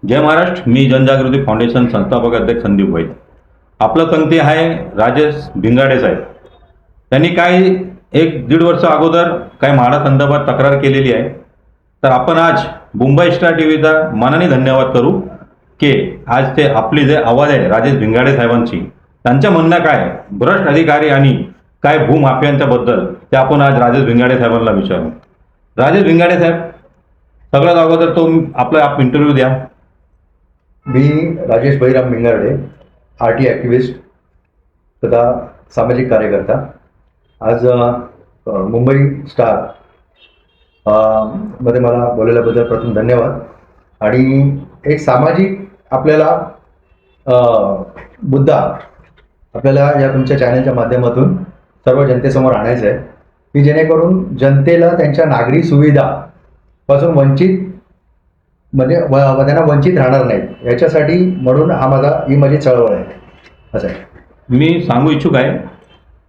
जय महाराष्ट्र. मी जनजागृती फाउंडेशन संस्थापक अध्यक्ष संदीप वैद्य. आपलं संगती आहे राजेश भिंगाडे साहेब. त्यांनी काही 1-1.5 वर्ष अगोदर काही म्हाडा संदर्भात तक्रार केलेली आहे. तर आपण आज मुंबई स्टार टीव्हीचा मनाने धन्यवाद करू की आज ते आपली जे आवाज आहे राजेश भिंगाडे साहेबांची, त्यांचं म्हणणं काय भ्रष्ट अधिकारी आणि काय भूमाफियांच्या बद्दल ते आपण आज राजेश भिंगाडे साहेबांना विचारू. राजेश भिंगाडे साहेब, सगळ्यात अगोदर तो आप इंटरव्ह्यू द्या. मी राजेश बहिराम भिंगारडे, आरटी ॲक्टिव्हिस्ट तथा सामाजिक कार्यकर्ता. आज मुंबई स्टार मध्ये मला बोलवल्याबद्दल प्रथम धन्यवाद. आणि एक सामाजिक आपल्याला मुद्दा आपल्याला या तुमच्या चॅनलच्या माध्यमातून सर्व जनतेसमोर आणायचं आहे की जेणेकरून जनतेला त्यांच्या नागरी सुविधापासून वंचित म्हणजे त्यांना वंचित राहणार नाहीत याच्यासाठी, म्हणून ही माझी चळवळ आहे असं आहे. मी सांगू इच्छुक आहे,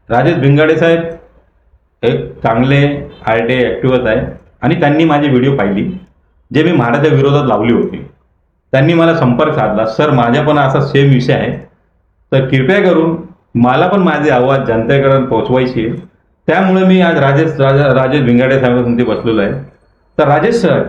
राजेश भिंगाडे साहेब एक चांगले आरटी ॲक्टिव्हिस्ट आहे आणि त्यांनी माझी व्हिडिओ पाहिली जे मी म्हाडाच्या विरोधात लावली होती. त्यांनी मला संपर्क साधला, सर माझ्या पण असा सेम विषय आहे, तर कृपया करून मला पण माझी आवाज जनतेकडे पोहोचवायची आहे. त्यामुळे मी आज राजेश भिंगाडे साहेबांसाठी बसलेलो आहे. तर राजेश सर,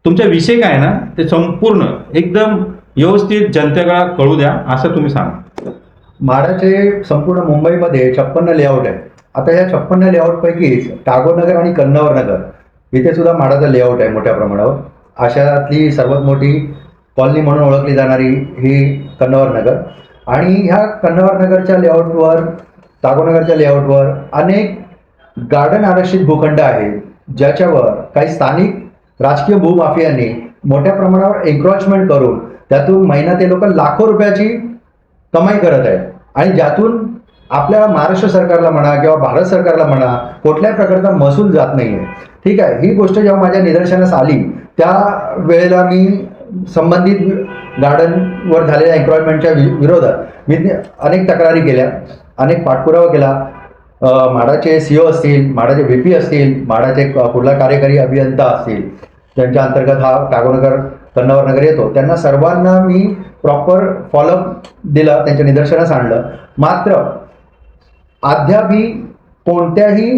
तुमचा विषय काय ना ते संपूर्ण एकदम व्यवस्थित जनतेला कळू द्या, असं तुम्ही सांगा. म्हाडाचे संपूर्ण मुंबईमध्ये 56 लेआउट आहे. आता या 56 लेआउटपैकी टागोर नगर आणि कन्नवर नगर इथे सुद्धा म्हाडाचा लेआउट आहे मोठ्या प्रमाणावर. अशातली सर्वात मोठी कॉलनी म्हणून ओळखली जाणारी ही कन्नवर नगर. आणि ह्या कन्नवर नगरच्या लेआउटवर, टागोर नगरच्या लेआउटवर अनेक गार्डन आरक्षित भूखंड आहेत, ज्याच्यावर काही स्थानिक राजकीय भूमाफियांनी मोठ्या प्रमाणावर एन्क्रॉचमेंट करून त्यातून महिना ते लोक लाखो रुपयाची कमाई करत आहेत. आणि ज्यातून आपल्या महाराष्ट्र सरकारला म्हणा किंवा भारत सरकारला म्हणा कुठल्याही प्रकारचा महसूल जात नाही आहे. ठीक आहे, ही गोष्ट जेव्हा माझ्या निदर्शनास आली त्या वेळेला मी संबंधित गार्डनवर झालेल्या एन्क्रॉचमेंटच्या विरोधात मी अनेक तक्रारी केल्या, अनेक पाठपुरावा केला. म्हाडाचे CEO असतील, म्हाडाचे VP असतील, म्हाडाचे कुठला कार्यकारी अभियंता असतील, त्यांच्या अंतर्गत हा टागोरनगर कन्नवर नगर येतो, त्यांना सर्वांना मी प्रॉपर फॉलोअप दिला, त्यांच्या निदर्शनास आणलं. मात्र अद्यापही कोणत्याही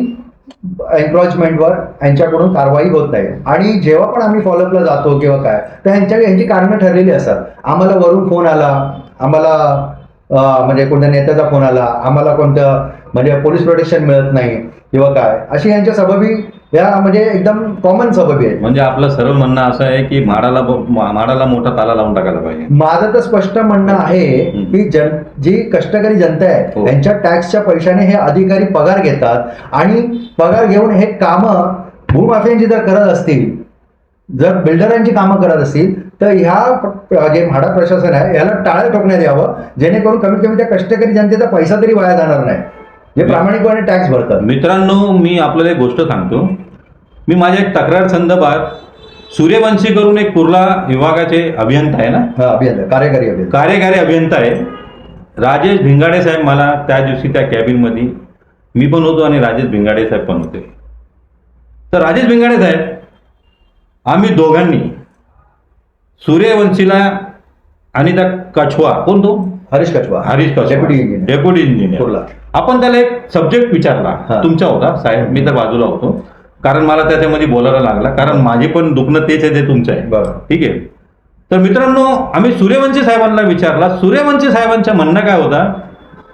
एन्क्रॉचमेंटवर यांच्याकडून कारवाई होत नाही. आणि जेव्हा पण आम्ही फॉलोअपला जातो किंवा काय, तर यांची कारणं ठरलेली असतात. आम्हाला वरून फोन आला, आम्हाला म्हणजे कोणत्या नेत्याचा फोन आला, आम्हाला कोणतं म्हणजे पोलीस प्रोटेक्शन मिळत नाही किंवा काय, अशी यांच्या सबबी या म्हणजे एकदम कॉमन सबबी आहेत. म्हणजे आपलं सर्व म्हणणं असं आहे की म्हाडाला मोठा ताला लावून टाकायला पाहिजे. माझं तर स्पष्ट म्हणणं आहे की जी कष्टकरी जनता आहे त्यांच्या टॅक्सच्या पैशाने हे अधिकारी पगार घेतात आणि पगार घेऊन हे कामं भूमाफियांची जर करत असतील, जर बिल्डरांची कामं करत असतील, तर ह्या जे म्हाडा प्रशासन आहे याला टाळं ठोकण्यात यावं, जेणेकरून कमीत कमी त्या कष्टकरी जनतेचा पैसा तरी वाया जाणार नाही, जे प्रामाणिकपणे टॅक्स भरतात. मित्रांनो, मी आपल्याला एक गोष्ट सांगतो. मी माझ्या एक तक्रार संदर्भात सूर्यवंशी करून एक कुर्ला विभागाचे अभियंता आहे ना, अभियंता, कार्यकारी अभियंता आहे राजेश भिंगाडे साहेब. मला त्या दिवशी त्या कॅबिनमध्ये मी पण होतो आणि राजेश भिंगाडे साहेब पण होते. तर राजेश भिंगाडे साहेब, आम्ही दोघांनी सूर्यवंशीला आणि त्या कछवा, कोण तो हरीश कछवा डेप्युटी इंजिनियर, आपण त्याला एक सब्जेक्ट विचारला, तुमचा होता साहेब, मी तर बाजूला होतो, कारण मला त्याच्यामध्ये बोलायला लागला, कारण माझे पण दुखणं तेच आहे, ते तुमचं आहे. ठीक आहे. तर मित्रांनो, आम्ही सूर्यवंशी साहेबांना विचारला. सूर्यवंशी साहेबांचं म्हणणं काय होता,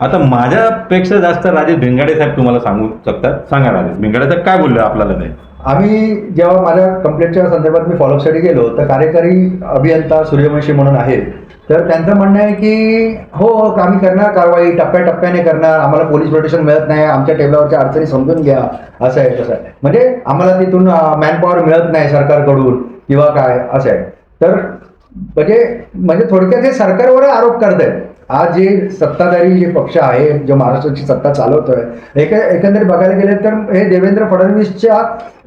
आता माझ्यापेक्षा जास्त राजेश भिंगाडे साहेब तुम्हाला सांगू शकतात. सांगा राजेश भिंगाडे साहेब काय बोलले आपल्याला ते. आम्ही जेव्हा माझ्या कंप्लेंटच्या संदर्भात मी फॉलोअपसाठी गेलो, तर कार्यकारी अभियंता सूर्यवंशी म्हणून आहेत, तर त्यांचं म्हणणं आहे की हो आम्ही करणार कारवाई, टप्प्याटप्प्याने करणार, आम्हाला पोलीस प्रोटेक्शन मिळत नाही, आमच्या टेबलावरच्या अडचणी समजून घ्या, असं आहे तसं आहे, म्हणजे आम्हाला तिथून मॅनपॉवर मिळत नाही सरकारकडून किंवा काय असं आहे. तर म्हणजे थोडक्यात हे सरकारवर आरोप करत आहेत. आज जे सत्ताधारी जे पक्ष आहे, जो महाराष्ट्राची सत्ता चालवतोय, एकंदरीत बघायला गेले तर हे देवेंद्र फडणवीसच्या,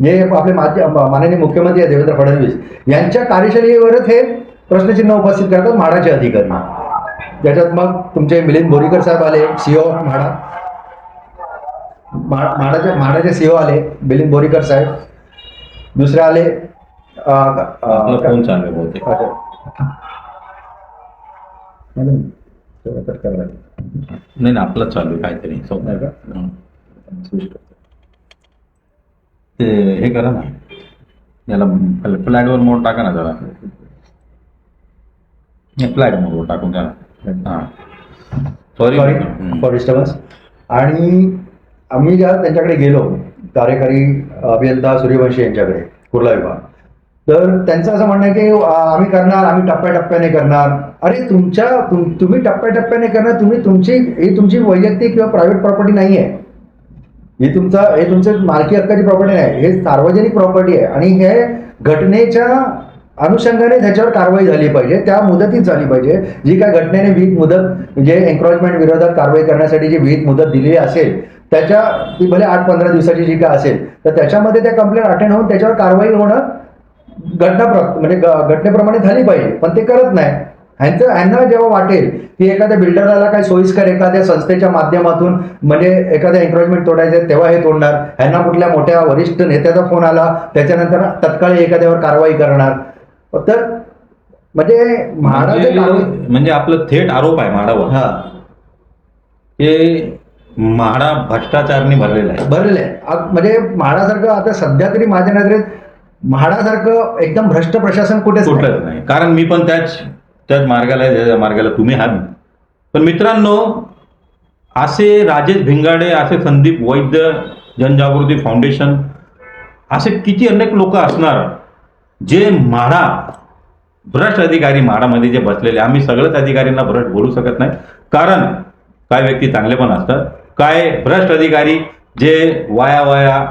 जे आपले माननीय मुख्यमंत्री आहे देवेंद्र फडणवीस यांच्या कार्यशैलीवरच हे प्रश्नचिन्ह उपस्थित करतात म्हाडाचे अधिकारी. ज्याच्यात मग तुमचे मिलिंद बोरीकर साहेब आले, CEO म्हाडाचे CEO आले मिलिंद बोरीकर साहेब. दुसरे आले नाही आपलं चालू आहे काहीतरी नाही का? हं. ते हे करा ना, याला फ्लॅटवर मोड टाका ना जरा. फ्लॅट मोडवर टाकून द्या ना. हां सॉरी. For disturbance. आणि आम्ही ज्या त्यांच्याकडे गेलो, कार्यकारी अभियंता सूर्यवंशी यांच्याकडे, कुर्ला विभाग, तर त्यांचं असं म्हणणं आहे की आम्ही करणार, आम्ही टप्प्याटप्प्याने करणार. अरे तुम्ही टप्प्याटप्प्याने करणार, ही तुमची वैयक्तिक किंवा प्रायव्हेट प्रॉपर्टी नाही आहे. हे तुमचं मालकी हक्काची प्रॉपर्टी नाही, हे सार्वजनिक प्रॉपर्टी आहे. आणि हे घटनेच्या अनुषंगाने त्याच्यावर कारवाई झाली पाहिजे, त्या मुदतीत झाली पाहिजे. जी काय घटनेने विहित मुदत, म्हणजे एन्क्रोचमेंट विरोधात कारवाई करण्यासाठी जी विहित मुदत दिलेली असेल, ती भले 8-15 दिवसाची जी काय असेल, तर त्याच्यामध्ये त्या कंप्लेंट अटेंड होऊन त्याच्यावर कारवाई होणं म्हणजे घटनेप्रमाणे झाली पाहिजे. पण ते करत नाही. ह्यांना जेव्हा वाटेल की एखाद्या बिल्डरला काही सोयीस्कर एखाद्या संस्थेच्या माध्यमातून म्हणजे एखाद्या एन्क्रोचमेंट तोडायचं, तेव्हा हे तोडणार. ह्यांना कुठल्या मोठ्या वरिष्ठ नेत्याचा फोन आला, त्याच्यानंतर तत्काळ एखाद्यावर कारवाई करणार. तर म्हणजे म्हणजे आपलं थेट आरोप आहे म्हाडावर. हा, हे म्हाडा भ्रष्टाचारने भरलेला आहे. म्हणजे म्हाडासारखं आता सध्या तरी माझ्या नजरेत म्हाडासारखं एकदम भ्रष्ट प्रशासन कुठेच नाही. कारण मी पण त्याच मार्गाला तुम्ही आहात. पण मित्रांनो, असे राजेश भिंगाडे, असे संदीप वैद्य, जनजागृती फाउंडेशन, असे किती अनेक लोक असणार जे म्हाडा भ्रष्ट अधिकारी म्हाडामध्ये जे बसलेले. आम्ही सगळ्याच अधिकाऱ्यांना भ्रष्ट बोलू शकत नाही, कारण काय व्यक्ती चांगले पण असतात, काय भ्रष्ट अधिकारी जे वाया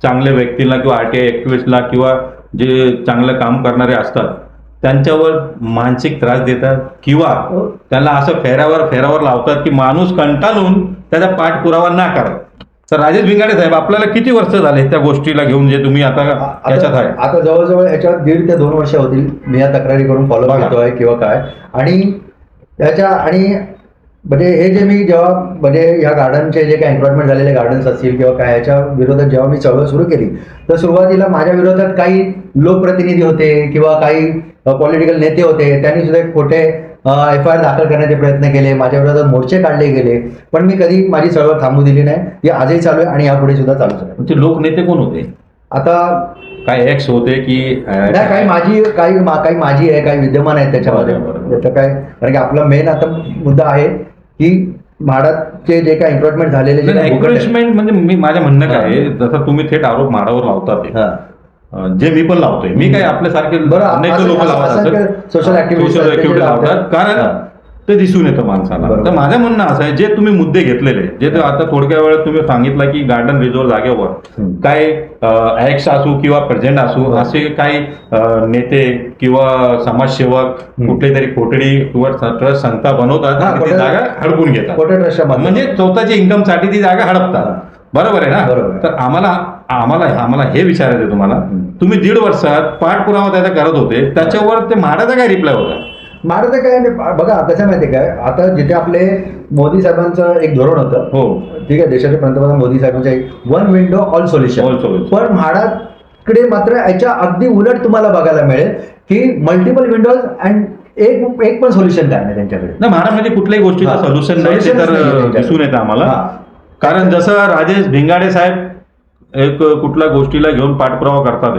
चांगल्या व्यक्तीला किंवा RTI ॲक्टिव्हिस्टला किंवा जे चांगलं काम करणारे असतात त्यांच्यावर मानसिक त्रास देतात किंवा त्याला असं फेरावर लावतात की माणूस कंटाळून त्याचा पाठपुरावा ना करत. तर राजेश भिंगाडे साहेब, आपल्याला किती वर्ष झाले त्या गोष्टीला घेऊन जे तुम्ही आता याच्यात आहे? आता जवळजवळ याच्यावर 1.5 ते 2 वर्ष होतील मी या तक्रारी करून फॉलो करतोय किंवा काय. आणि म्हणजे हे जे मी जेव्हा म्हणजे या गार्डनचे जे काही एन्क्रोचमेंट झालेले गार्डन्स असतील किंवा काय, याच्या विरोधात जेव्हा मी चळवळ सुरू केली, तर सुरुवातीला माझ्या विरोधात काही लोकप्रतिनिधी होते किंवा काही पॉलिटिकल नेते होते. त्यांनी सुद्धा खोटे FIR दाखल करण्याचे प्रयत्न केले, माझ्या विरोधात मोर्चे काढले गेले. पण मी कधी माझी चळवळ थांबू दिली नाही. ती आजही चालू आहे आणि यापुढे सुद्धा चालूच आहे. ते लोकनेते कोण होते? आता काय एक्स होते की नाही, काही माझी आहे, काही विद्यमान आहेत त्याच्यामध्ये. त्याचं काय, कारण की आपला मेन आता मुद्दा आहे की म्हाडाचे जे काही एन्क्रोचमेंट झालेले, एन्क्रोचमेंट म्हणजे माझ्या म्हणणं काय आहे, जसं तुम्ही थेट आरोप म्हाडावर लावतात, जे मी पण लावतोय. मी काय आपल्यासारखे अनेक लोक लावतात, सोशल ऍक्टिव्हिटी लावतात, कारण ते दिसून येतं माणसाला. तर माझं म्हणणं असं आहे, जे तुम्ही मुद्दे घेतलेले, जे आता थोडक्या वेळात तुम्ही सांगितलं की गार्डन रिझर्व जागेवर काय एक्स असू किंवा प्रेझेंट असू, असे काही नेते किंवा समाजसेवक कुठली तरी कोठडी किंवा ट्रस्ट संस्था बनवतात आणि ती जागा हडपून घेतात. म्हणजे स्वतःची इन्कमसाठी ती जागा हडपतात. बरोबर आहे ना? तर आम्हाला हे विचारायचं तुम्हाला, तुम्ही 1.5 वर्षात पाठपुरावा त्याचा करत होते, त्याच्यावर ते म्हाडाचा काय रिप्लाय होता? म्हाडाचं काय बघा, कसं माहितीये काय, आता जिथे आपले मोदी साहेबांचं एक धोरण होतं, हो ठीक आहे, देशाचे पंतप्रधान मोदी साहेबांचं एक 1 विंडो ऑल सोल्युशन. पण म्हाडाकडे मात्र याच्या अगदी उलट तुम्हाला बघायला मिळेल की मल्टिपल विंडोज अँड एक पण सोल्युशन काय नाही त्यांच्याकडे. ना, म्हाडामध्ये कुठल्याही गोष्टीचं सोल्युशन नाही, ते तर दिसून येतं आम्हाला. कारण जसं राजेश भिंगाडे साहेब एक कुठल्या गोष्टीला घेऊन पाठपुरावा करतात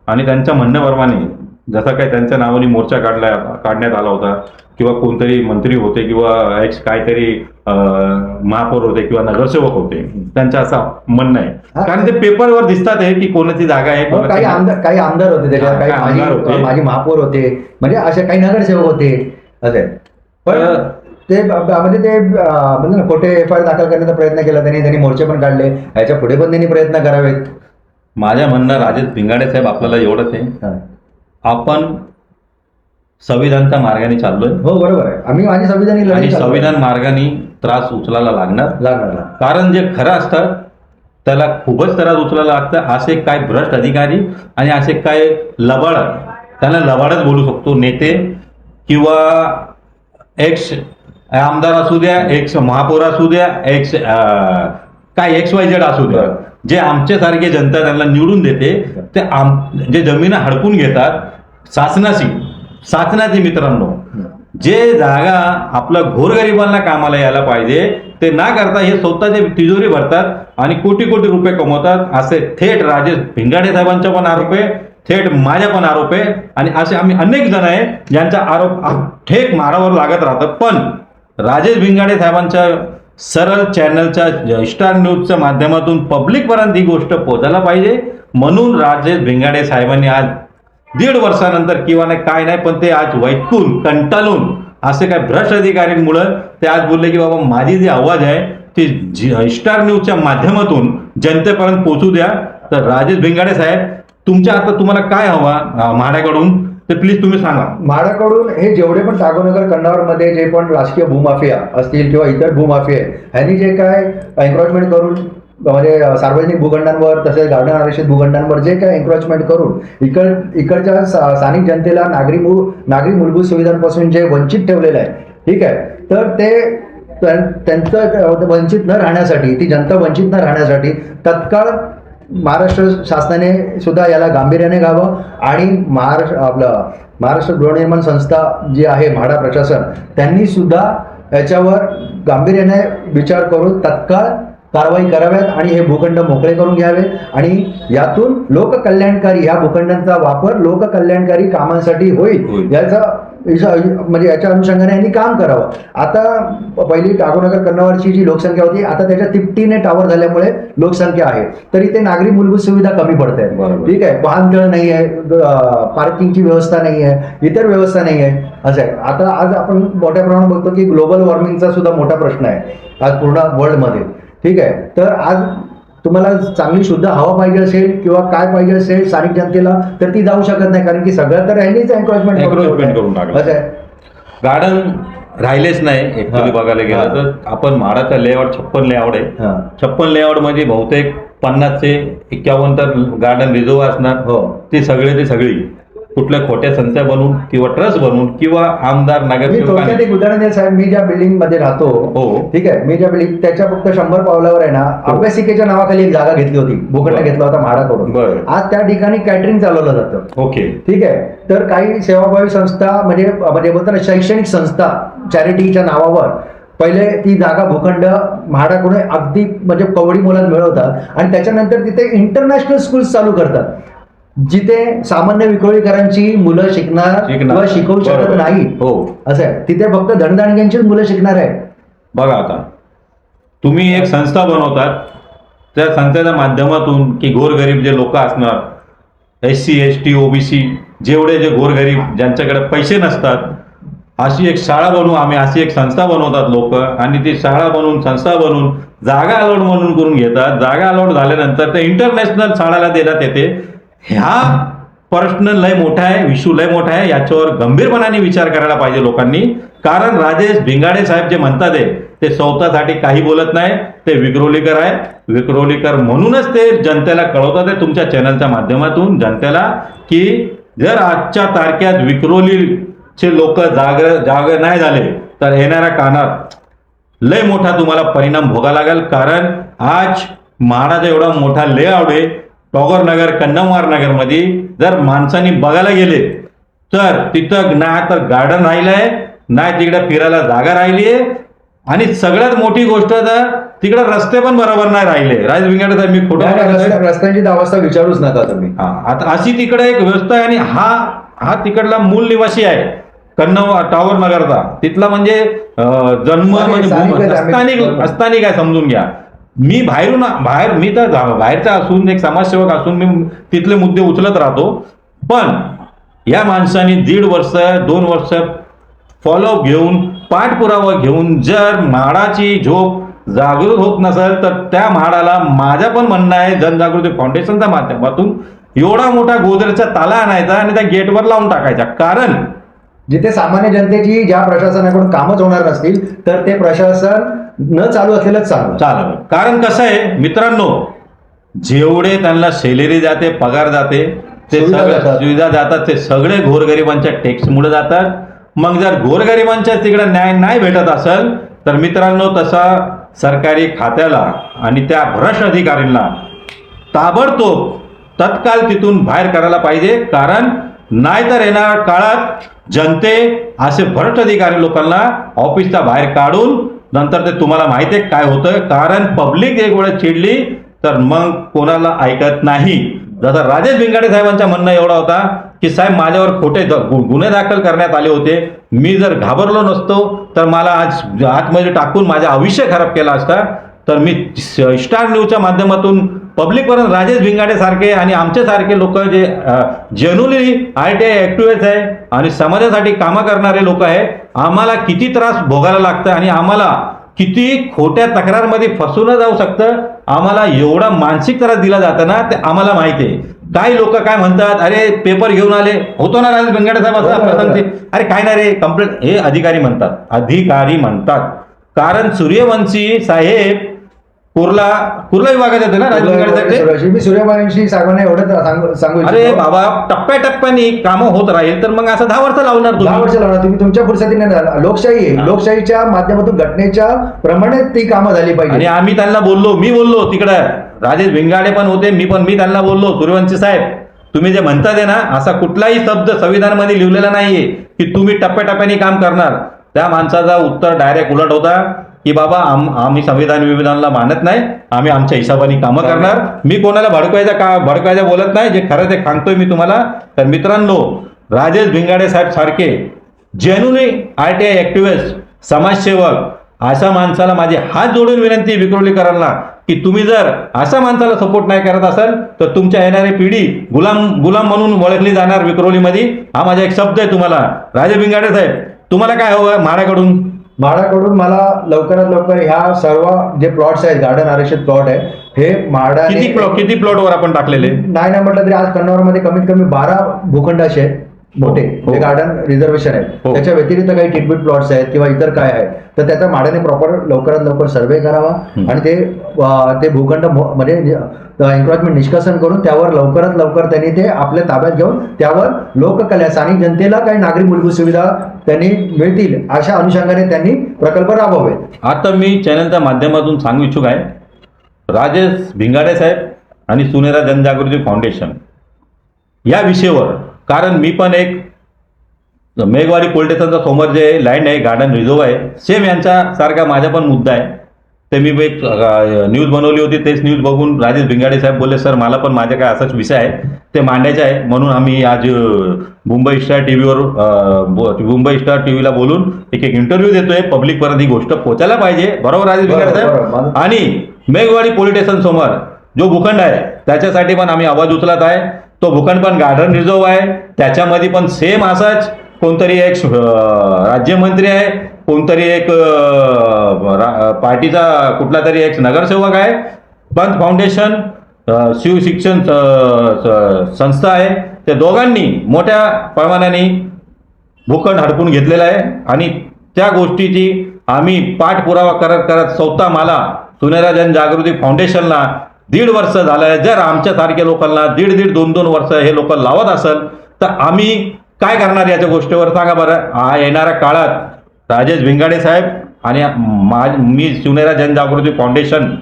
आणि त्यांच्या म्हणण्याप्रमाणे जसं काही त्यांच्या नावाने मोर्चा काढण्यात आला होता किंवा कोणतरी मंत्री होते किंवा एक्स काहीतरी महापौर होते किंवा नगरसेवक होते, त्यांचं असं म्हणणं आहे. कारण ते पेपरवर दिसतात की कोणाची जागा आहे. काही आमदार होते त्याच्यात, काही माजी महापौर होते, म्हणजे असे काही नगरसेवक होते असे. पण ते म्हणजे खोटे FIR दाखल करण्याचा प्रयत्न केला त्यांनी मोर्चे पण काढले. याच्या पुढे पण त्यांनी प्रयत्न करावेत. माझ्या म्हणणं राजेश भिंगाडे साहेब, आपल्याला एवढंच आहे, आपण संविधानच्या मार्गाने चाललोय. हो, बरोबर आहे. आम्ही माझी संविधान मार्गाने त्रास उचलायला लागणार. कारण जे खरं असतं त्याला खूपच त्रास उचलायला लागतं. असे काय भ्रष्ट अधिकारी आणि असे काय लबाड, त्याला लबाडच बोलू शकतो, नेते किंवा एक्स आमदार असू द्या, एक्स महापौर असू द्या, काय XYZ असू द्या, जे आमच्यासारखे जनता त्यांना निवडून देते, ते जे जमीन हडपून घेतात शासनाशी, साचण्याचे मित्रांनो, जे जागा आपलं गोरगरिबांना कामाला यायला पाहिजे ते ना करता हे स्वतःचे तिजोरी भरतात आणि कोटी कोटी रुपये कमवतात. असे थेट राजेश भिंगाडे साहेबांचा पण आरोप आहे, थेट माझ्या पण आरोप आहे आणि असे आम्ही अनेक जण आहे ज्यांचा आरोप थेट मारावर लागत राहतात. पण राजेश भिंगाडे साहेबांच्या सरळ चॅनलच्या स्टार न्यूजच्या माध्यमातून पब्लिकपर्यंत ही गोष्ट पोहोचायला पाहिजे. म्हणून राजेश भिंगाडे साहेबांनी आज 1.5 वर्षानंतर किंवा नाही काय नाही पण ते आज वैतकून कंटाळून असे काय भ्रष्ट अधिकाऱ्यांमुळं ते आज बोलले की बाबा माझी जी आवाज आहे ती स्टार न्यूजच्या माध्यमातून जनतेपर्यंत पोहोचू द्या. तर राजेश भिंगाडे साहेब तुमच्या आता तुम्हाला काय हवा म्हाडाकडून ते प्लीज तुम्ही सांगा. म्हाडाकडून हे जेवढे पण टागोनगर कन्नौरमध्ये जे पण राजकीय भूमाफिया असतील किंवा इतर भूमाफिया आहे ह्यांनी जे काय एन्क्रोचमेंट करून म्हणजे सार्वजनिक भूखंडांवर तसेच गार्डन आरक्षित भूखंडांवर जे काय एन्क्रोचमेंट करून इकडच्या स्थानिक जनतेला नागरी मूलभूत सुविधांपासून जे वंचित ठेवलेलं आहे, ठीक आहे, तर ते त्यांचं वंचित न राहण्यासाठी, ती जनता वंचित न राहण्यासाठी तत्काळ महाराष्ट्र शासनाने सुद्धा याला गांभीर्याने घ्यावं आणि महाराष्ट्र गृहनिर्माण संस्था जी आहे म्हाडा प्रशासन त्यांनी सुद्धा याच्यावर गांभीर्याने विचार करून तत्काळ कारवाई कराव्यात आणि हे भूखंड मोकळे करून घ्यावे आणि यातून लोककल्याणकारी ह्या भूखंडांचा वापर लोककल्याणकारी कामांसाठी होईल याचा म्हणजे याच्या अनुषंगाने यांनी काम करावं. आता पहिली टागोनगर कन्नौरची जी लोकसंख्या होती आता त्याच्या तिपटीने टावर झाल्यामुळे लोकसंख्या आहे तरी ते नागरी मूलभूत सुविधा कमी पडत आहेत, ठीक आहे, वाहनतळ नाही आहे, पार्किंगची व्यवस्था नाही आहे, इतर व्यवस्था नाही आहे, असं आहे. आता आज आपण मोठ्या प्रमाणात बघतो की ग्लोबल वॉर्मिंगचा सुद्धा मोठा प्रश्न आहे आज पूर्ण वर्ल्डमध्ये, ठीक आहे. तर आज तुम्हाला चांगली शुद्ध हवा पाहिजे असेल किंवा काय पाहिजे असेल स्थानिक जनतेला तर ती जाऊ शकत नाही कारण की सगळं तर यांनीच एन्क्रोचमेंट करून टाकलं. गार्डन राहिलेच नाही ऍक्च्युअली बघायला गेलं तर. आपण म्हाडाचा लेआउट 56 लेआउट आहे. 56 लेआउट मध्ये बहुतेक 50 ते 51 तर गार्डन रिझर्व असणार. ती सगळी कुठल्या खोट्या संस्था बनवून किंवा ट्रस्ट बनवून किंवा आमदार नगरसेवक. एक उदाहरण द्या साहेब, मी ज्या बिल्डिंग मध्ये राहतो, हो ठीक आहे, मी ज्या बिल्डिंग त्याच्या फक्त 100 पावलावर आहे ना अभ्यासिकेच्या नावाखाली एक जागा घेतली होती, भूखंड घेतला होता म्हाडाकडून. आज त्या ठिकाणी कॅटरिंग चालवलं जातं. ओके, ठीक आहे. तर काही सेवाभावी संस्था म्हणजे बोलताना शैक्षणिक संस्था चॅरिटीच्या नावावर पहिले ती जागा भूखंड म्हाडाकडून अगदी म्हणजे कवडी मोलात मिळवतात आणि त्याच्यानंतर तिथे इंटरनॅशनल स्कूल्स चालू करतात जिथे सामान्य विक्रोळीकरांची मुलं शिकणार किंवा शिकवू शकत नाही. हो, असं आहे. तिथे फक्त धनदाणग्यांचीच मुलं शिकणार आहे. बघा आता तुम्ही एक संस्था बनवतात, त्या संस्थेच्या माध्यमातून की गोरगरीब जे लोक असणार, SC ST OBC जेवढे जे गोरगरीब ज्यांच्याकडे पैसे नसतात, अशी एक शाळा बनवू आम्ही, अशी एक संस्था बनवतात लोक आणि ती शाळा बनवून संस्था बनवून जागा अलॉट म्हणून करून घेतात. जागा अलॉट झाल्यानंतर ते इंटरनॅशनल शाळेला देण्यात येते. ह्या प्रश्न लय मोठा आहे, विषू लय मोठा आहे, याच्यावर गंभीरपणाने विचार करायला पाहिजे लोकांनी. कारण राजेश भिंगाडे साहेब जे म्हणतात ते स्वतःसाठी काही बोलत नाही, ते विक्रोलीकर आहे. विक्रोलीकर म्हणूनच ते जनतेला कळवतात आहे तुमच्या चॅनलच्या माध्यमातून जनतेला की जर आजच्या तारखेत विक्रोलीचे लोक जाग नाही झाले तर येणाऱ्या काळात लय मोठा तुम्हाला परिणाम भोगावा लागेल. कारण आज म्हाडाचा एवढा मोठा लेआउट आहे टागोर नगर कन्नौर नगर मध्ये, जर माणसांनी बघायला गेले तर तिथं ना तर गार्डन राहिलंय नाही तिकडे फिरायला जागा राहिली आहे आणि सगळ्यात मोठी गोष्ट तर तिकडे रस्ते पण बरोबर नाही राहिले. राजेश भिंगाडे साहेब मी खोटं रस्त्यांची अवस्था विचारूच नका तुम्ही. आता अशी तिकडे एक व्यवस्था आहे आणि हा तिकडला मूल निवासी आहे टागोर नगरचा, तिथला म्हणजे जन्म म्हणजे स्थानिक आहे समजून घ्या. मी मी तर बाहेरचा असून एक समाजसेवक असून मी तिथले मुद्दे उचलत राहतो. पण या माणसाने 1.5 वर्ष 2 वर्ष फॉलोअप घेऊन पाठपुरावा घेऊन जर म्हाडाची झोप जागृत होत नसेल तर त्या म्हाडाला माझं पण म्हणणं आहे जनजागृती फाउंडेशनच्या माध्यमातून एवढा मोठा गोदरेजचा ताला आणायचा आणि त्या गेटवर लावून टाकायचा. कारण जिथे सामान्य जनतेची ज्या प्रशासनाकडून कामच होणार नसतील तर ते प्रशासन न चालू असलेलंच चालू. कारण कसं आहे मित्रांनो, जेवढे त्यांना सॅलरी जाते पगार जाते ते सुविधा जातात ते सगळे गोरगरिबांच्या टॅक्समुळे जातात. मग जर गोरगरिबांच्या तिकडे न्याय नाही भेटत असेल तर मित्रांनो तसा सरकारी खात्याला आणि त्या भ्रष्ट अधिकाऱ्यांना ताबडतोब तत्काळ तिथून बाहेर करायला पाहिजे. कारण नाहीतर येणाऱ्या काळात जनते असे भ्रष्ट अधिकारी लोकांना ऑफिसच्या बाहेर काढून नंतर ते तुम्हाला माहिती आहे काय होतं, कारण पब्लिक एक वेळ चिडली तर मग कोणाला ऐकत नाही. जसं राजेश भिंगाडे साहेबांचा म्हणणं एवढा होता की साहेब माझ्यावर खोटे गुन्हे दाखल करण्यात आले होते, मी जर घाबरलो नसतो तर मला आज आतमध्ये टाकून माझं आयुष्य खराब केला असता. तर मी स्टार न्यूजच्या माध्यमातून पब्लिकपर्यंत राजेश भिंगाडे सारखे आणि आमच्यासारखे लोक जे जेन्युअली RTI ॲक्टिव्हिस्ट आहे आणि समाजासाठी कामं करणारे लोक आहे, आम्हाला किती त्रास भोगायला लागतं आणि आम्हाला किती खोट्या तक्रारमध्ये फसवलं जाऊ शकतं, आम्हाला एवढा मानसिक त्रास दिला जातं ना ते आम्हाला माहिती आहे. काही लोक काय म्हणतात, अरे पेपर घेऊन आले होतो ना राजेश भिंगाडे साहेब असं आपलं सांगते, अरे काय नाही रे कंप्लेंट, हे अधिकारी म्हणतात कारण सूर्यवंशी साहेब कुर्ला विभागात येते ना राजेश भिंगाडे साहेब. मी सूर्यवंशी साहेबांना एवढंच सांगू अरे इच्छितो. बाबा टप्प्याटप्प्याने कामं होत राहील तर मग असं 10 वर्ष लावणार 10 तुम्ही. वर्ष लावणार तुम्ही, तुमच्या फुरसतीने नाही. लोकशाही आहे, लोकशाहीच्या माध्यमातून घटनेच्या प्रमाणे ती कामं झाली आणि पाहिजे. आम्ही त्यांना मी बोललो तिकडं राजेश भिंगाडे पण होते, मी त्यांना बोललो सूर्यवंशी साहेब तुम्ही जे म्हणतात आहे ना, असा कुठलाही शब्द संविधानामध्ये लिहिलेला नाहीये की तुम्ही टप्प्याटप्प्याने काम करणार. त्या माणसाचा उत्तर डायरेक्ट उलट होता की बाबा आम्ही संविधानाला मानत नाही, आम्ही आमच्या हिशोबाने कामं करणार. मी कोणाला भडकवायचं बोलत नाही, जे खरं ते सांगतोय मी तुम्हाला. तर मित्रांनो, राजेश भिंगाडे साहेब सारखे जेन्युअली RTI ॲक्टिव्हिस्ट समाजसेवक अशा माणसाला माझी हात जोडून विनंती विक्रोलीकरांना की तुम्ही जर अशा माणसाला सपोर्ट नाही करत असाल तर तुमच्या येणारी पिढी गुलाम म्हणून ओळखली जाणार विक्रोलीमध्ये. हा माझा एक शब्द आहे तुम्हाला. राजेश भिंगाडे साहेब तुम्हाला काय हवं म्हाडाकडून मला लवकरात लवकर ह्या सर्व जे प्लॉट्स आहेत, गार्डन आरक्षित प्लॉट आहे, हे म्हाडा किती प्लॉटवर आपण टाकलेले नाही म्हटलं तरी आज कन्नौरमध्ये कमीत कमी 12 भूखंड असे आहेत मोठे जे गार्डन रिझर्वेशन आहेत. त्याच्या व्यतिरिक्त काही टिटबिट प्लॉट्स आहेत किंवा इतर काय आहेत, तर त्याचा म्हाडाने प्रॉपर लवकरात लवकर सर्वे करावा आणि ते भूखंड म्हणजे एन्क्रोचमेंट निष्कासन करून त्यावर लवकरात लवकर त्यांनी ते आपल्या ताब्यात घेऊन त्यावर लोककल्या स्थानिक जनतेला काही नागरिक मूलभूत सुविधा त्यांनी मिळतील अशा अनुषंगाने त्यांनी प्रकल्प राबवावेत. आता मी चॅनलच्या माध्यमातून सांगू इच्छुक आहे, राजेश भिंगाडे साहेब आणि सुनेरा जनजागृती फाउंडेशन या विषयावर, कारण मी पण एक मेघवाडी पोलीस स्टेशनच्या समोर जे लँड आहे गार्डन रिझर्व आहे, सेम यांच्यासारखा माझा पण मुद्दा आहे. ते मी एक न्यूज बनवली होती, तेच न्यूज बघून राजेश भिंगाडे साहेब बोलले सर मला पण माझ्या काय असाच विषय आहे ते मांडायचे आहे, म्हणून आम्ही आज मुंबई स्टार टीव्हीला बोलून एक इंटरव्ह्यू देतोय. पब्लिकपर्यंत ही गोष्ट पोहोचायला पाहिजे, बरोबर राजेश भिंगाडे साहेब. आणि मेघवाडी पोलीस स्टेशन समोर जो भूखंड आहे त्याच्यासाठी पण आम्ही आवाज उचलत आहे. तो भूखंड पण गार्डन रिझर्व आहे, त्याच्यामध्ये पण सेम असाच कोणतरी एक राज्यमंत्री आहे, कोणतरी एक पार्टीचा कुठला तरी एक नगरसेवक आहे, पंत फाउंडेशन शिव शिक्षण संस्था आहे, त्या दोघांनी मोठ्या प्रमाणाने भूखंड हडपून घेतलेला आहे. आणि त्या गोष्टीची आम्ही पाठपुरावा करत स्वतः मला सुनेरा जनजागृती फाउंडेशनला 1.5 वर्ष झालं आहे. जर आमच्यासारख्या लोकांना 1.5-2 वर्ष हे लोक लावत असेल तर आम्ही काय करणार याच्या गोष्टीवर सांगा बरं. येणाऱ्या काळात राजेश भिंगाडे साहेब आणि मी सुनेरा जनजागृती फाउंडेशन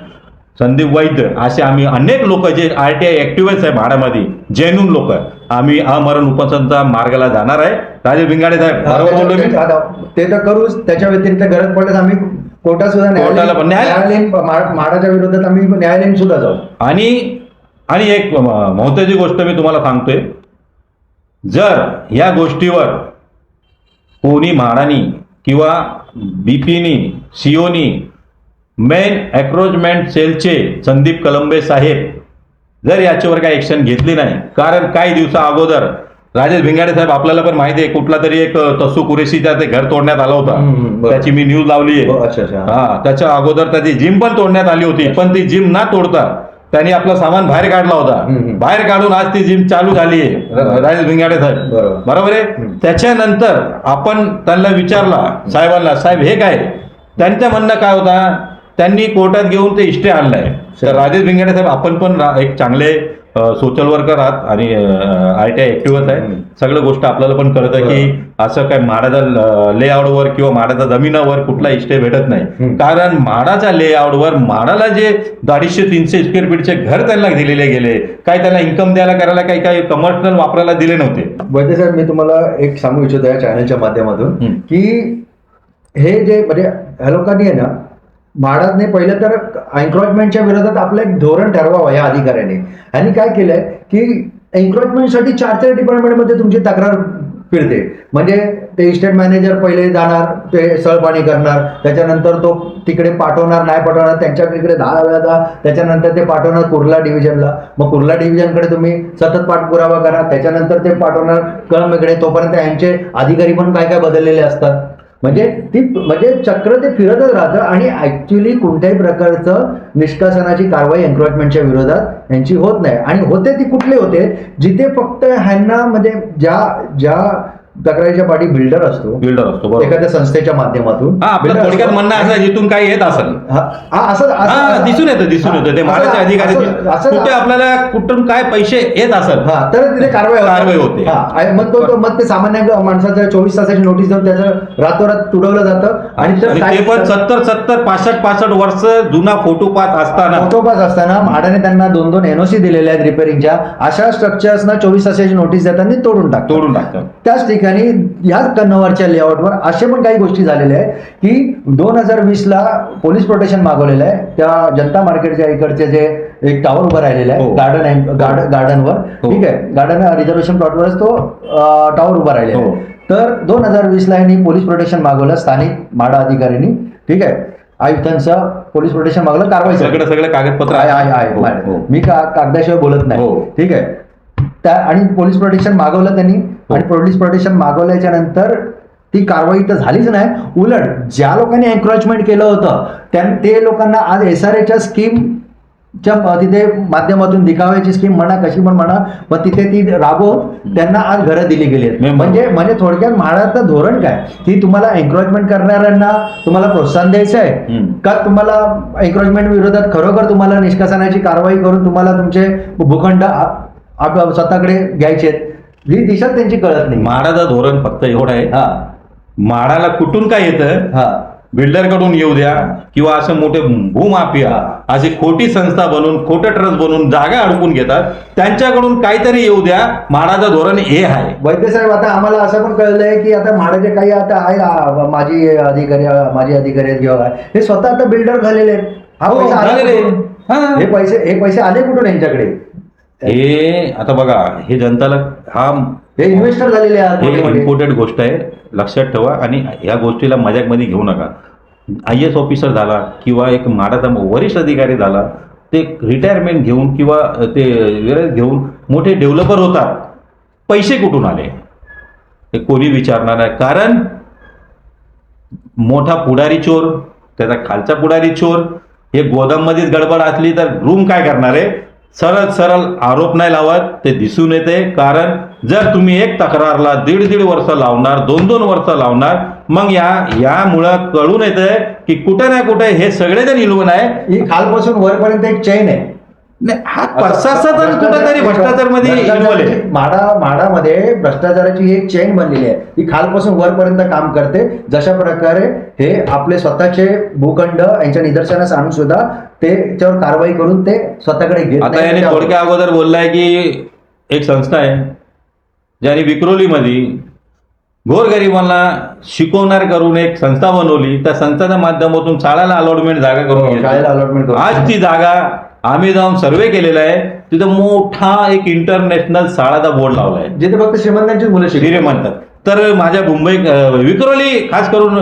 संदीप वैद्य असे आम्ही अनेक लोक जे RTI ॲक्टिव्हिस्ट आहे म्हाडामध्ये जेन्युइन लोक, आम्ही अमरण उपोषणाचा मार्गाला जाणार आहे. राजेश भिंगाडे साहेब बरोबर बोललो मी? ते तर करूच, त्याच्या व्यतिरिक्त गरज पडल्यास आम्ही कोर्टात सुद्धा न्यायालयीन म्हाडाच्या विरोधात आम्ही न्यायालयीन सुद्धा जाऊ. आणि एक महत्त्वाची गोष्ट मी तुम्हाला सांगतोय, जर या गोष्टीवर कोणी म्हाडानी किंवा BPनी COनी मेन अॅक्रोचमेंट सेलचे संदीप कलंबे साहेब जर याच्यावर काही ॲक्शन घेतली नाही, कारण काही दिवसा अगोदर राजेश भिंगाडे साहेब आपल्याला पण माहिती आहे कुठला तरी एक तसू कुरेशीचा ते घर तोडण्यात आलं होतं, त्याची मी न्यूज लावली आहे. हा, त्याच्या अगोदर त्याची जिम पण तोडण्यात आली होती, पण ती जिम ना तोडता त्यांनी आपला सामान बाहेर काढला होता. बाहेर काढून आज ती जिम चालू झाली आहे राजेश भिंगाडे साहेब, बरोबर आहे. त्याच्यानंतर आपण त्यांना विचारला साहेबांना, साहेब हे काय, त्यांचं म्हणणं काय होता, त्यांनी कोर्टात घेऊन ते स्टे आणलाय. तर राजेश भिंगाडे साहेब आपण पण एक चांगले सोशल वर्कर आहात आणि ITI ऍक्टिव्हच आहे. सगळं गोष्ट आपल्याला पण कळतं की असं काय म्हाडाच्या लेआउटवर किंवा म्हाडाच्या जमिनावर कुठला इस्टे भेटत नाही. कारण म्हाडाच्या लेआउटवर म्हाडाला जे 250-300 स्क्वेअर फीटचे घर त्यांना दिलेले गेले, काय त्यांना इन्कम द्यायला करायला काही कमर्शियल वापरायला दिले नव्हते. वैद्य साहेब, मी तुम्हाला एक सांगू इच्छितो या चॅनलच्या माध्यमातून की हे जे म्हणजे ह्या लोकांनी आहे ना, म्हाडाने पहिलं तर एन्क्रोचमेंटच्या विरोधात आपलं एक धोरण ठरवावं या अधिकाऱ्याने. आणि काय केलंय की एन्क्रोचमेंटसाठी 4 डिपार्टमेंटमध्ये तुमची तक्रार फिरते. म्हणजे ते इस्टेट मॅनेजर पहिले जाणार, ते सळपाणी करणार, त्याच्यानंतर तो तिकडे पाठवणार, नाही पाठवणार, त्यांच्याकडे 10 वेळा जा, त्याच्यानंतर ते पाठवणार कुर्ला डिव्हिजनला, मग कुर्ला डिव्हिजनकडे तुम्ही सतत पाठपुरावा करा, त्याच्यानंतर ते पाठवणार कळंबीकडे. तोपर्यंत यांचे अधिकारी पण काय काय बदललेले असतात. म्हणजे चक्र ते फिरतच राहतं आणि ऍक्च्युली कोणत्याही प्रकारचं निष्कासनाची कारवाई एन्क्रोचमेंटच्या विरोधात यांची होत नाही. आणि होते ती कुठले होते, जिथे फक्त ह्यांना म्हणजे ज्या तक्रारीच्या पाठी बिल्डर असतो बरोबर. एखाद्या संस्थेच्या माध्यमातून. आपलं थोडक्यात म्हणणं असं जिथून काही येत असेल असं दिसून येतं ते म्हाडाच्या अधिकारी कुठे आपल्याला कुठून काय पैसे येत असेल तर तिथे कारवाई होते. मग ते सामान्य माणसाचं 24 तासाची नोटीस देऊन त्याचं रातोरात तुडवलं जातं. आणि ते पण 70 65 वर्ष जुना फोटो पास असताना म्हाडाने त्यांना 2 NOC दिलेल्या आहेत रिपेअरिंगच्या. अशा स्ट्रक्चर्सना 24 तासाची नोटीस देताना तोडून टाकतात. त्याच ठिकाणी ह्याच कन्नवरच्या लेआउटवर असे पण काही गोष्टी झालेल्या आहेत की 2020ला पोलीस प्रोटेक्शन मागवलेलं आहे त्या जनता मार्केटच्या इकडचे जे एक टावर उभं राहिलेलं आहे गार्डनवर. ठीक आहे, गार्डन रिझर्वेशन प्लॉटवरच तो टावर उभा राहिलेला आहे. तर 2020ला यांनी पोलीस प्रोटेक्शन मागवलं स्थानिक म्हाडा अधिकाऱ्यांनी. ठीक आहे, आयुक्तांचं पोलीस प्रोटेक्शन मागवलं, कारवाई सगळे कागदपत्र आहे. मी कागदाशिवाय बोलत नाही. ठीक आहे, आणि पोलीस प्रोटेक्शन मागवलं त्यांनी. आणि पोलीस प्रोटेक्शन मागवल्याच्या नंतर ती कारवाई तर झालीच नाही. उलट ज्या लोकांनी एन्क्रोचमेंट केलं होतं ते लोकांना आज SRAच्या स्कीमच्या तिथे माध्यमातून दिखाव्याची स्कीम म्हणा, कशी पण म्हणा, पण तिथे ती राबवून त्यांना आज घरं दिली गेली आहेत. म्हणजे थोडक्यात म्हाडाचं धोरण काय की तुम्हाला एन्क्रोचमेंट करणाऱ्यांना तुम्हाला प्रोत्साहन द्यायचं आहे का, तुम्हाला एन्क्रोचमेंट विरोधात खरोखर तुम्हाला निष्कासनाची कारवाई करून तुम्हाला तुमचे भूखंड स्वतःकडे घ्यायचे आहेत. ही दिशा त्यांची कळत नाही. म्हाडाचं धोरण फक्त एवढं आहे, म्हाडाला कुठून काय येतं, बिल्डर कडून येऊ द्या किंवा असं मोठे भूमाफिया अशी खोटी संस्था बनवून खोटे ट्रस्ट बनवून जागा अडकून घेतात, त्यांच्याकडून काहीतरी येऊ द्या. म्हाडाचं धोरण हे आहे. वैद्य साहेब, आता आम्हाला असं पण कळलंय की आता म्हाडाचे काही आता आहे माजी अधिकारी किंवा हे स्वतः आता बिल्डर झालेले आहेत. हे पैसे आले कुठून यांच्याकडे? हे आता बघा, हे जनताला हे इन्व्हेस्टर झालेले आहेत. इम्पॉर्टंट गोष्ट आहे, लक्षात ठेवा. आणि या गोष्टीला मजाकमध्ये घेऊ नका. IAS ऑफिसर झाला किंवा एक म्हाडाचा वरिष्ठ अधिकारी झाला, ते रिटायरमेंट घेऊन किंवा ते विरज घेऊन मोठे डेव्हलपर होतात. पैसे कुठून आले हे कोणी विचारणार नाही. कारण मोठा पुढारी चोर, त्याचा खालचा पुढारी चोर, हे गोदाममध्येच गडबड असली तर रूम काय करणार आहे? सरळ आरोप नाही लावत, ते दिसून येते. कारण जर तुम्ही एक तक्रारला 1.5 वर्ष लावणार, 2 वर्ष लावणार, मग यामुळं कळून येतंय की कुठे ना कुठे हे सगळेजण इल्वून आहे. ही खालपासून वरपर्यंत एक चैन आहे. हा प्रशासन कुठेतरी भ्रष्टाचार मध्ये म्हाडामध्ये भ्रष्टाचाराची एक चेन बनलेली आहे. ही खालपासून वरपर्यंत काम करते. जशा प्रकारे हे आपले स्वतःचे भूखंड यांच्या निदर्शनास आणून सुद्धा त्याच्यावर कारवाई करून ते स्वतःकडे घेत. आता याने थोडक्या अगोदर बोललाय की एक संस्था आहे ज्याने विक्रोलीमध्ये गोरगरिबांना शिकवणार करून एक संस्था बनवली. त्या संस्थेच्या माध्यमातून शाळेला अलॉटमेंट जागा करून आज ती जागा आम्ही जाऊन सर्वे केलेला आहे. तिथं मोठा एक इंटरनॅशनल शाळाचा बोर्ड लावलाय जिथे फक्त श्रीमंतांचीच मुलं शिरे म्हणतात. तर माझ्या मुंबई विक्रोली खास करून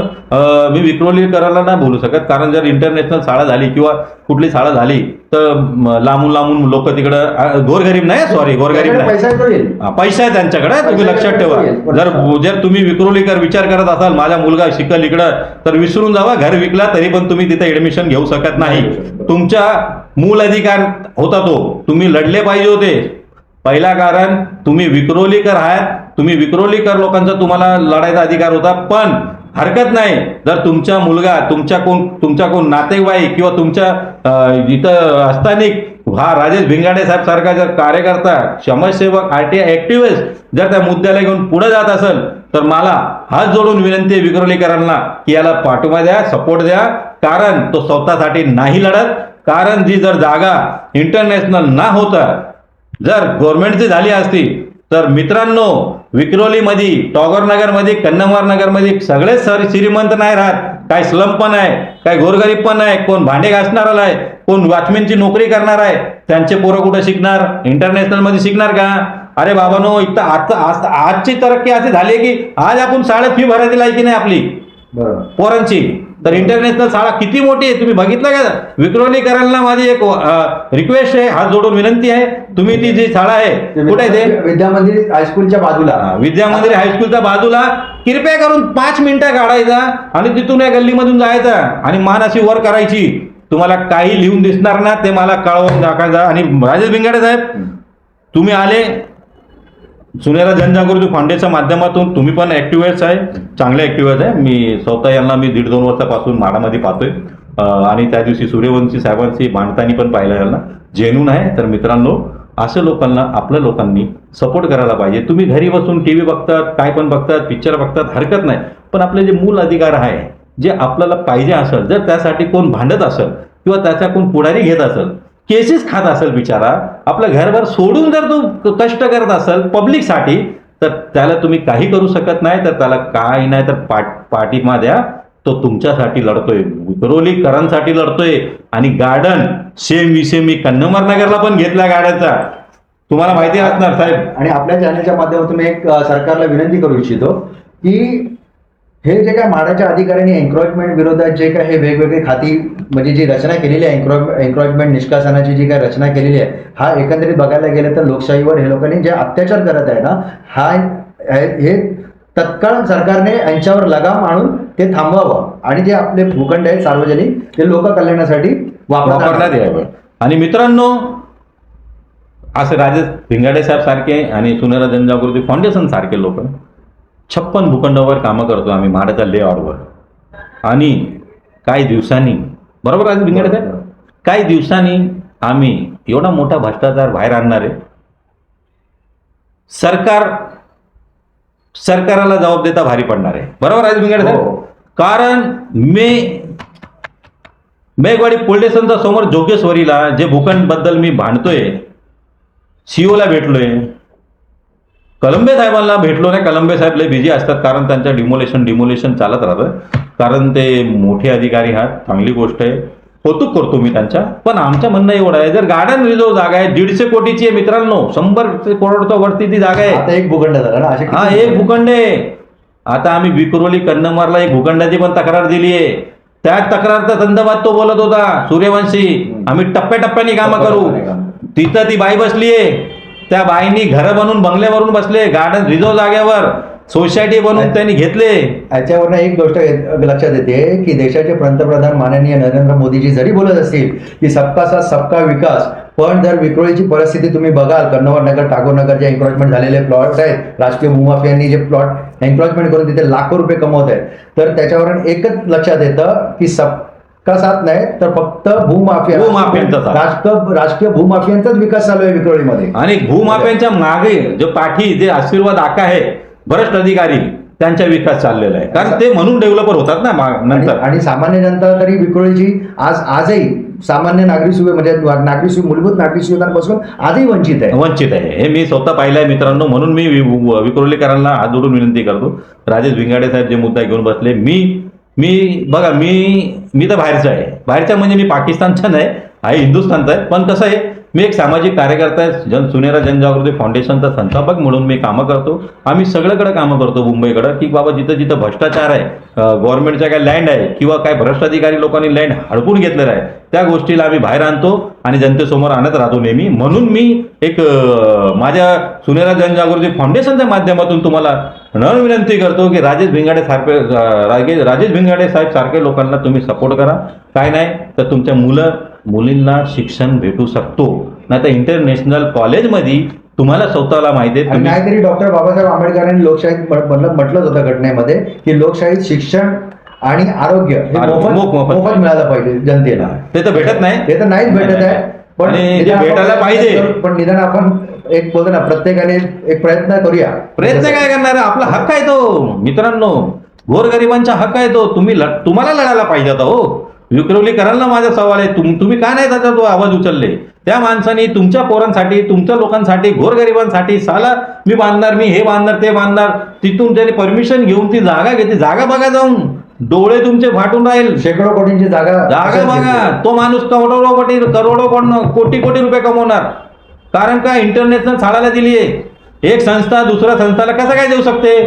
मी विक्रोली करायला नाही बोलू शकत, कारण जर इंटरनॅशनल शाळा झाली किंवा कुठली शाळा झाली तर लांबून लोक तिकडं गोरगरीब नाही, सॉरी गोरगरीब नाही, पैसा आहे त्यांच्याकडे. तुम्ही लक्षात ठेवा. जर तुम्ही विक्रोलीकर विचार करत असाल माझा मुलगा शिकल इकडं, तर विसरून जावा. घर विकला तरी पण तुम्ही तिथे ऍडमिशन घेऊ शकत नाही. तुमचा मूल अधिकार होता तो तुम्ही लढले पाहिजे होते. पहिला कारण तुम्ही विक्रोलीकर आहात, तुम्ही विक्रोलीकर लोकांचा तुम्हाला लढायचा अधिकार होता. पण हरकत नाही, जर तुमचा मुलगा तुमच्या कोण नातेवाईक किंवा तुमच्या इथं स्थानिक हा राजेश भिंगाडे साहेब सारखा जर कार्यकर्ता, समाजसेवक, आरटीआय ऍक्टिव्हिस्ट जर त्या मुद्द्याला घेऊन पुढे जात असेल तर मला हात जोडून विनंती आहे विक्रोलीकरांना की याला पाठिंबा द्या, सपोर्ट द्या. कारण तो स्वतःसाठी नाही लढत. कारण जी जर जागा इंटरनॅशनल ना होता जर गव्हर्नमेंटची झाली असती तर मित्रांनो, विक्रोलीमध्ये, टॉगरनगरमध्ये, कन्नमवारनगरमध्ये सगळे श्रीमंत नाही राहत. काय स्लम पण आहे, काय गोरगरीब पण आहे, कोण भांडे घासणारा आहे, कोण वॉचमॅनची नोकरी करणार आहे. त्यांचे पोरं कुठे शिकणार? इंटरनॅशनल मध्ये शिकणार का? अरे बाबानो, इथं आजची तरक्की अशी झाली की आज आपण शाळेत फी भरायची लायकी नाही आपली बरोबर. पोरांची. तर इंटरनॅशनल शाळा किती मोठी आहे तुम्ही बघितलं का? विक्रोलीकरांना माझी एक रिक्वेस्ट आहे, हात जोडून विनंती आहे, तुम्ही ती जी शाळा आहे कुठे आहे ते विद्या मंदिर हायस्कूलच्या बाजूला, विद्या मंदिर हायस्कूलच्या बाजूला कृपया करून 5 मिनिटं काढायचा आणि तिथून या गल्लीमधून जायचा आणि मान अशी वर करायची. तुम्हाला काही लिहून दिसणार ना ते मला कळवून दाखवायचा. आणि राजेश भिंगाडे साहेब, तुम्ही आले सुनेरा जनजागृती फाउंडेशनच्या माध्यमातून, तुम्ही पण ऍक्टिव्हिस्ट आहे, चांगले ऍक्टिव्हिस्ट आहे. मी स्वतः यांना मी 1.5-2 वर्षापासून माडामध्ये पाहतोय आणि त्या दिवशी सूर्यवंशी साहेबांची बांधताना पण पाहिलं यांना. जेन्यून आहे. तर मित्रांनो, असं लोकांना आपल्या लोकांनी सपोर्ट करायला पाहिजे. तुम्ही घरी बसून टीव्ही बघतात, काय पण बघतात, पिक्चर बघतात, हरकत नाही. पण आपले जे मूल अधिकार आहे, जे आपल्याला पाहिजे असेल, जर त्यासाठी कोण भांडत असेल किंवा त्याचा कोण पुढारी घेत असेल, केसेस खात असेल बिचारा, आपलं घरभर सोडून जर तो कष्ट करत असेल पब्लिकसाठी, तर त्याला तुम्ही काही करू शकत नाही. तर त्याला काही नाही तर पाठिंबा द्या. तो तुमच्यासाठी लढतोय, विक्रोलीकरांसाठी लढतोय. आणि गार्डन सेम विषय मी कन्नमवारनगरला पण घेतला गार्डनचा, तुम्हाला माहिती असणार साहेब. आणि आपल्या चॅनलच्या माध्यमातून एक सरकारला विनंती करू इच्छितो की हे जे काय म्हाडाच्या अधिकाऱ्यांनी एन्क्रोचमेंट विरोधात जे काय हे वेगवेगळे खाती म्हणजे जी रचना केलेली आहे, एन्क्रोचमेंट निष्कासनाची जी काय रचना केलेली आहे, हा एकंदरीत बघायला गेलं तर लोकशाहीवर हे लोकांनी जे अत्याचार करत आहे ना, हे तत्काळ सरकारने यांच्यावर लगाम आणून ते थांबवावं आणि जे आपले भूखंड आहेत सार्वजनिक ते लोक कल्याणासाठी वापरण्यात यावं. आणि मित्रांनो, असे राजेश भिंगाडे साहेब सारखे आणि सुनेरा जनजागृती फाउंडेशन सारखे लोक 56 भूखंडावर कामं करतो आम्ही म्हाडाच्या लेआउटवर. आणि काही दिवसांनी, बरोबर राजेश भिंगाडे साहेब, काही दिवसांनी आम्ही एवढा मोठा भ्रष्टाचार बाहेर आणणार आहे. सरकारला जबाब देता भारी पडणार आहे, बरोबर राजेश भिंगाडे साहेब. कारण मेघवाडी पोलीस स्टेशनच्या समोर जोगेश्वरीला जे भूखंड बद्दल मी भांडतोय, सीओला भेटलोय, कलंबे साहेबांना भेटलो नाही. कलंबे साहेब लय बिझी असतात कारण त्यांचं डिमोलेशन चालत राहतं. कारण ते मोठे अधिकारी आहात, चांगली गोष्ट आहे, कौतुक करतो मी त्यांच्या. पण आमचं म्हणणं एवढं आहे, जर गार्डन रिझर्व जागा आहे 150 कोटीची आहे मित्रांनो, 100 करोडच्या वरती ती जागा आहे. आता एक भूखंड झाला ना, हा एक भूखंड आहे. आता आम्ही विक्रोली कन्नमवारला एक भूखंडाची पण तक्रार दिली आहे. त्या तक्रारच्या संदर्भात तो बोलत होता सूर्यवंशी, आम्ही टप्प्याटप्प्याने कामं करू. तिथं ती बाई बसलीये, त्या बाईंनी घरं बनवून बंगले बनवून बसले गार्डन रिझर्व जागेवर, सोसायटी बनवून त्यांनी घेतले. याच्यावरनं एक गोष्ट लक्षात येते की देशाचे पंतप्रधान माननीय नरेंद्र मोदीजी जरी बोलत असतील की सबका साथ सबका विकास, पण जर विक्रोळीची परिस्थिती तुम्ही बघाल, कन्नवरनगर, टागोरनगर जे एन्क्रोचमेंट झालेले प्लॉट आहेत, राजकीय भूमाफियांनी जे प्लॉट एन्क्रोचमेंट करून तिथे लाखो रुपये कमवत आहेत, तर त्याच्यावरून एकच लक्षात येतं की सबका साथ नाही तर फक्त राजकीय भूमाफियांचाच विकास चालू आहे विक्रोळीमध्ये. आणि भूमाफियांच्या मागे जो पाठी जे आशीर्वाद आका आहे, भ्रष्ट अधिकारी, त्यांचा विकास चाललेला आहे. कारण ते म्हणून डेव्हलपर होतात ना नंतर. आणि सामान्य जनता तरी विक्रोळीची आजही सामान्य म्हणजे मूलभूत नागरी सुविधांपासून आजही वंचित आहे. हे मी स्वतः पाहिलं आहे मित्रांनो. म्हणून मी विक्रोलीकरांना हात जोडून विनंती करतो, राजेश भिंगाडे साहेब जे मुद्दा घेऊन बसले, मी बघा, मी तर बाहेरचा म्हणजे मी पाकिस्तानचा नाही आहे, हिंदुस्थानचा आहे. पण कसं आहे, मी एक सामाजिक कार्यकर्ता आहे, सुनेरा जनजागृती फाउंडेशनचा संस्थापक म्हणून मी कामं करतो. आम्ही सगळीकडे कामं करतो मुंबईकडं, की बाबा जिथं जिथं भ्रष्टाचार आहे, गव्हर्नमेंटच्या काय लँड आहे किंवा काय भ्रष्ट अधिकारी लोकांनी लँड हडपून घेतलेलं आहे, त्या गोष्टीला आम्ही बाहेर आणतो आणि जनतेसमोर आणत राहतो नेहमी. म्हणून मी एक माझ्या सुनेरा जनजागृती फाउंडेशनच्या माध्यमातून तुम्हाला विनंती करतो की राजेश भिंगाडे साहेब सारखे लोकांना तुम्ही सपोर्ट करा. काय नाही तर तुमच्या मुलींना शिक्षण भेटू शकतो, नाही तर इंटरनॅशनल कॉलेजमध्ये तुम्हाला स्वतःला माहिती आहे. नाहीतरी डॉक्टर बाबासाहेब आंबेडकरांनी लोकशाहीत म्हटलंच होतं घटनेमध्ये की लोकशाहीत शिक्षण आणि आरोग्य हे मोफत मिळालं पाहिजे जनतेला. ते तर भेटत नाही, ते तर नाहीच भेटत आहे. पण आणि जे निदान आपण भेटायला पाहिजे. पण निदान आपण एक बोलतो ना, प्रत्येकाने एक प्रयत्न करूया. प्रयत्न काय करणार आहे? आपला हक्क आहे तो मित्रांनो, गोरगरिबांचा हक्क आहे तो. तुम्हाला लढायला पाहिजे होता हो. विक्रोलीकरांना माझा सवाल आहे, तुम्ही का नाही त्याचा तो आवाज उचलले? त्या माणसाने तुमच्या पोरांसाठी, तुमच्या लोकांसाठी, गोरगरिबांसाठी साला मी बांधणार, मी हे बांधणार, ते बांधणार, तिथून त्याने परमिशन घेऊन ती जागा घेतली. जागा बघा जाऊन, डोळे तुमचे फाटून राहील. शेकडो कोटींची जागा बघा. तो माणूस कोटी कोटी रुपये कमवणार. कारण का इंटरनॅशनल शाळाला दिली आहे. एक संस्था दुसऱ्या संस्थाला कसं काय देऊ शकते?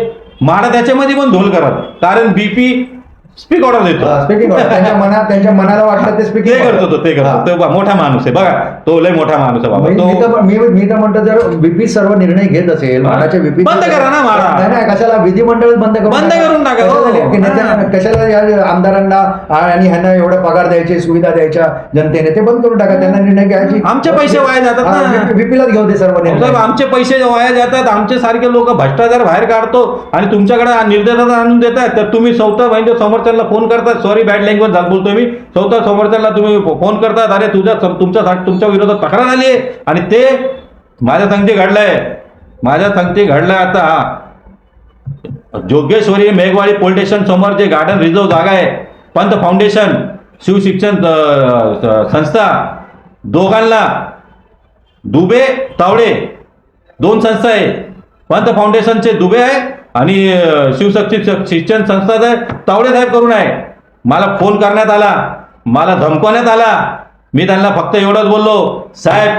माडा त्याच्यामध्ये पण धोल करत, कारण बीपी स्पीक ऑर्डर देतो. स्पीकिंग त्यांच्या मनाला वाटलं ते ते स्पीकिंग करतो तो, ते करतो. तो मोठा माणूस आहे बघा, तो लय मोठा माणूस आहे बाबा. तो मी तर म्हणतो, जर विपी सर्व निर्णय घेत असेल, माडाच्या विपी बंद करा ना माडा. नाही, कशाला विधिमंडळ बंद करून टाका हो. कशाला या आमदारांना आणि ह्यांना एवढा पगार द्यायचे, सुविधा द्यायच्या जनतेने, ते बंद करून टाका. त्यांना निर्णय घ्यायची. आमचे पैसे वाया जातात ना. विपीलाच घेऊ दे सर्व निर्णय. साहेब, आमचे पैसे वाया जातात. आमचे सारखे लोक भ्रष्टाचार बाहेर काढतो आणि तुमच्याकडे निर्देशात आणून देतात. तर तुम्ही स्वतः म्हणजे समोरच्यांना फोन करतात. सॉरी, बॅड लँग्वेज बोलतोय मी. स्वतः समोरच्यांना तुम्ही फोन करतात, अरे तुमच्या विरोधात तक्रार आली आहे, आणि ते माझ्या संगती घडलंय. आता जोगेश्वरी मेघवाडी पोलीस स्टेशन समोर जे गार्डन रिझर्व जागा आहे, पंत फाउंडेशन, शिवशिक्षण संस्था, दोघांना दुबे तावडे दोन संस्था आहे. पंत फाउंडेशनचे दुबे आहे आणि शिक्षण संस्थाचे तावडे साहेब करून आहे. मला फोन करण्यात आला, मला धमकवण्यात आला. मी त्यांना फक्त एवढंच बोललो, साहेब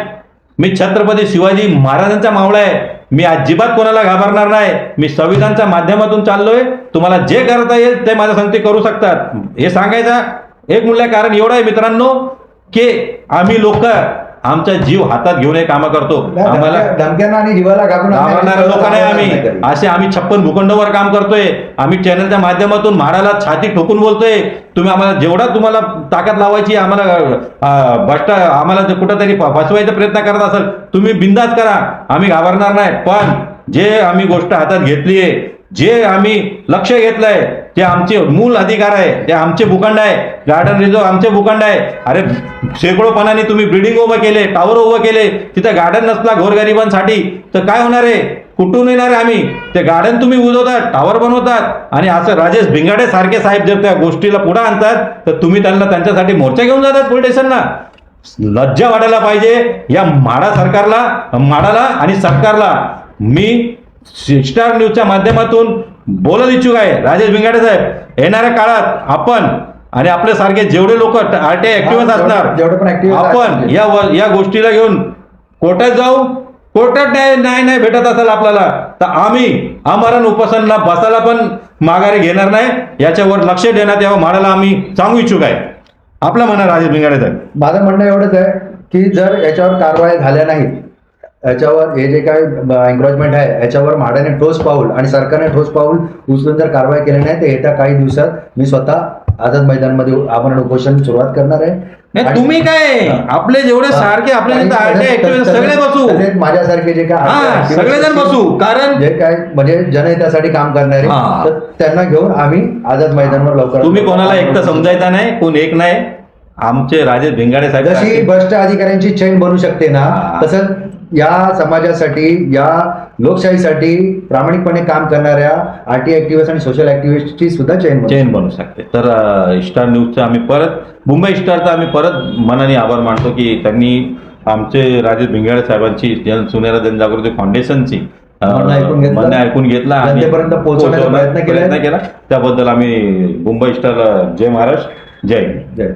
मी छत्रपती शिवाजी महाराजांचा मावळा आहे. मी अजिबात कोणाला घाबरणार नाही. मी संविधानच्या माध्यमातून चाललोय. तुम्हाला जे करता येईल ते माझ्या संगती करू शकतात. हे सांगायचा एक मूल्य कारण एवढं आहे मित्रांनो, की आम्ही लोक आमचा जीव हातात घेऊन हे कामं करतो. आम्हाला धमक्यांना आणि जीवाला घाबरणारे लोक नाही आम्ही 56 भूखंडावर काम करतोय. आम्ही चॅनलच्या माध्यमातून म्हाडाला छाती ठोकून बोलतोय, तुम्ही आम्हाला जेवढा तुम्हाला ताकद लावायची, आम्हाला कुठंतरी फसवायचा प्रयत्न करत असाल, तुम्ही बिंदास करा. आम्ही घाबरणार नाही. पण जे आम्ही गोष्ट हातात घेतली आहे, जे आम्ही लक्ष घेतलंय, ते आमचे मूल अधिकार आहे, ते आमचे भूखंड आहे. गार्डन रिझर्व आमचे भूखंड आहे. अरे शेकडोपणाने तुम्ही बिल्डिंग उभं केले, टावर उभं केले, तिथे गार्डन नसला गोरगरिबांसाठी तर काय होणार आहे? कुठून येणार आहे? आम्ही ते गार्डन तुम्ही उजवतात, टावर बनवतात, आणि असं राजेश भिंगाडे सारखे साहेब जर त्या गोष्टीला पुढे आणतात तर तुम्ही त्यांच्यासाठी मोर्चा घेऊन जातात पोलीस स्टेशनला. लज्जा वाटायला पाहिजे या माडाला आणि सरकारला. मी स्टार न्यूजच्या माध्यमातून बोलत इच्छुक आहे, राजेश भिंगाडे साहेब, येणाऱ्या काळात आपण आणि आपले सारखे जेवढे लोक आरटीआय ऍक्टिव्ह असणार, आपण या गोष्टीला घेऊन कोर्टात जाऊ. कोर्टात नाही भेटत असेल आपल्याला तर आम्ही आमरण उपोषणला बसायला पण माघारी घेणार नाही. याच्यावर लक्ष देण्यात यावं, माडाला आम्ही सांगू इच्छुक आहे. आपलं म्हणणं राजेश भिंगाडे साहेब. माझं म्हणणं एवढंच आहे की जर याच्यावर कारवाई झाल्या नाहीत, याच्यावर हे जे काय एन्क्रोचमेंट आहे याच्यावर म्हाडाने ठोस पाऊल आणि सरकारने ठोस पाऊल उचलून जर कारवाई केली नाही तर येत्या काही दिवसात मी स्वतः आझाद मैदानमध्ये आमरण उपोषण सुरुवात करणार आहे. तुम्ही काय आपले जेवढे सारखे आपले सगळे बसू, माझ्यासारखे जे काय सगळेजण बसू, कारण जे काय म्हणजे जनहितासाठी काम करणारे तर त्यांना घेऊन आम्ही आझाद मैदानावर लवकर. तुम्ही कोणाला एक तर समजायचा नाही, कोण एक नाही. आमचे राजेश भिंगाडे साहेब जशी भ्रष्ट अधिकाऱ्यांची चैन बनू शकते ना, तसंच या समाजासाठी, या लोकशाहीसाठी प्रामाणिकपणे काम करणाऱ्या आरटीआय ऍक्टिव्हिस्ट आणि सोशल ऍक्टिव्हिस्टची सुद्धा चेन बनू शकते. तर स्टार न्यूजचा आम्ही मुंबई स्टारचा आम्ही परत मनाने आभार मानतो की त्यांनी आमचे राजेश भिंगाडे साहेबांची सुनेरा जनजागृती फाउंडेशनची म्हणणं ऐकून घेतला आणि जनतेपर्यंत पोहोचवण्याचा प्रयत्न केला. त्याबद्दल आम्ही मुंबई स्टार जय महाराष्ट्र, जय.